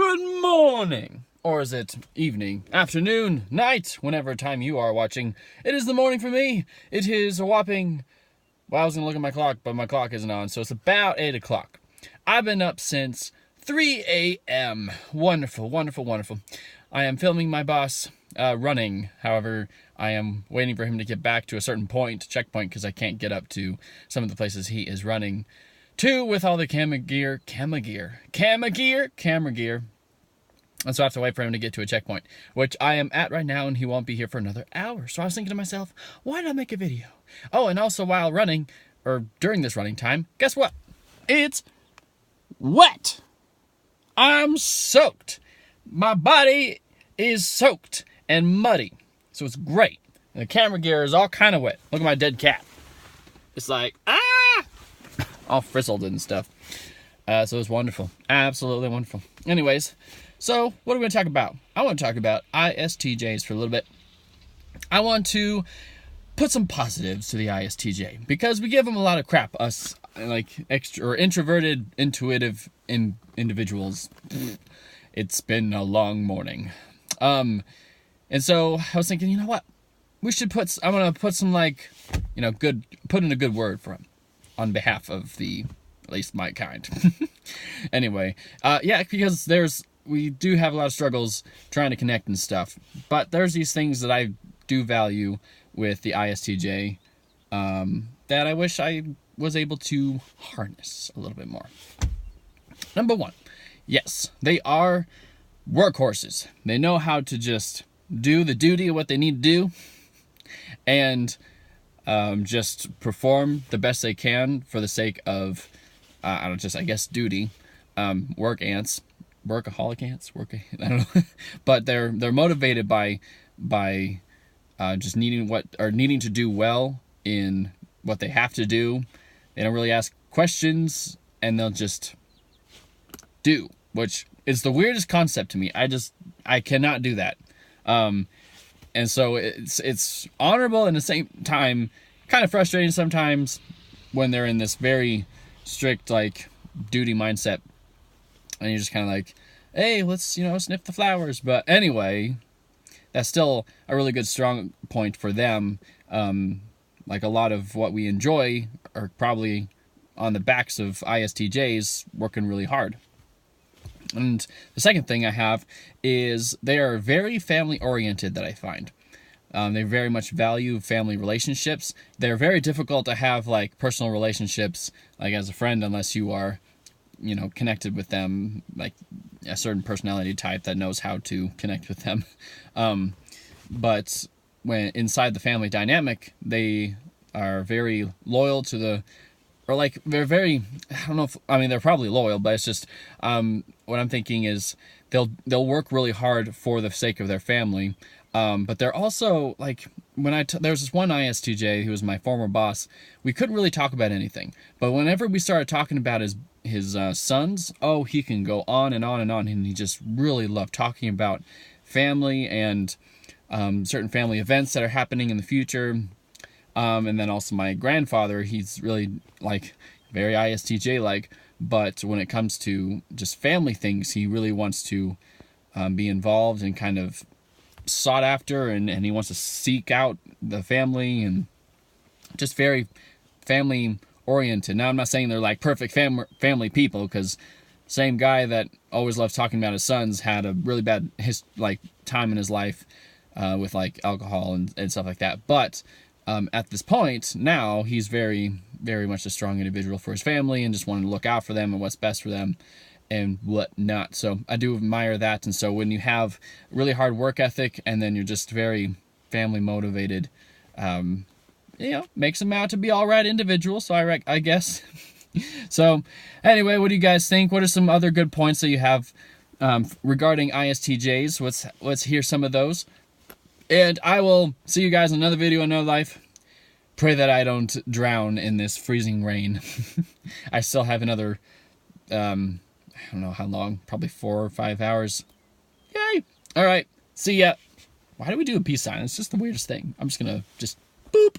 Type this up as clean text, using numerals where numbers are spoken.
Good morning! Or is it evening, afternoon, night, whenever time you are watching? It is the morning for me. It is a whopping... Well, I was going to look at my clock, but my clock isn't on, so it's about 8 o'clock. I've been up since 3 a.m. Wonderful, wonderful, wonderful. I am filming my boss running. However, I am waiting for him to get back to a certain checkpoint, because I can't get up to some of the places he is running to with all the camera gear. And so I have to wait for him to get to a checkpoint, which I am at right now, and he won't be here for another hour. So I was thinking to myself, why not make a video? Oh, and also while running, or during this running time, guess what? It's wet. I'm soaked. My body is soaked and muddy. So it's great. And the camera gear is all kind of wet. Look at my dead cat. It's like, all frizzled and stuff. So it's wonderful. Absolutely wonderful. Anyways, so what are we going to talk about? I want to talk about ISTJs for a little bit. I want to put some positives to the ISTJ, because we give them a lot of crap, us like extra or introverted, intuitive individuals. It's been a long morning. And so I was thinking, you know what? We should I'm going to put some put in a good word for him on behalf of at least my kind. Anyway, yeah, because we do have a lot of struggles trying to connect and stuff, but there's these things that I do value with the ISTJ that I wish I was able to harness a little bit more. Number one, yes, they are workhorses. They know how to just do the duty of what they need to do and just perform the best they can for the sake of, I guess, duty. Workaholic ants, I don't know. But they're motivated by just needing to do well in what they have to do. They don't really ask questions, and they'll just do, which is the weirdest concept to me. I cannot do that. And so it's honorable, and at the same time kind of frustrating sometimes when they're in this very strict duty mindset, and you're just kind of like, hey, let's sniff the flowers. But anyway, that's still a really good strong point for them. Like a lot of what we enjoy are probably on the backs of ISTJs working really hard. And the second thing I have is they are very family oriented, that I find. They very much value family relationships. They're very difficult to have personal relationships as a friend, unless you are connected with them, like a certain personality type that knows how to connect with them. But when inside the family dynamic, they are very loyal to they're very, they're probably loyal, but it's just, what I'm thinking is they'll work really hard for the sake of their family. But they're also there's this one ISTJ who was my former boss. We couldn't really talk about anything, but whenever we started talking about his sons, he can go on and on and on, and he just really loved talking about family and certain family events that are happening in the future. And then also my grandfather, he's really very ISTJ but when it comes to just family things, he really wants to be involved and kind of sought after, and he wants to seek out the family, and just very family oriented. Now, I'm not saying they're perfect family people, because same guy that always loves talking about his sons had a really bad time in his life with alcohol and stuff like that. But at this point now, he's very, very much a strong individual for his family, and just wanting to look out for them and what's best for them and whatnot. So I do admire that. And so when you have really hard work ethic, and then you're just very family motivated, makes them out to be all right individuals. So I guess. So anyway, what do you guys think? What are some other good points that you have regarding ISTJs? Let's hear some of those. And I will see you guys in another video, another life. Pray that I don't drown in this freezing rain. I still have another, I don't know how long, probably 4 or 5 hours. Yay! All right, see ya. Why do we do a peace sign? It's just the weirdest thing. I'm just gonna boop.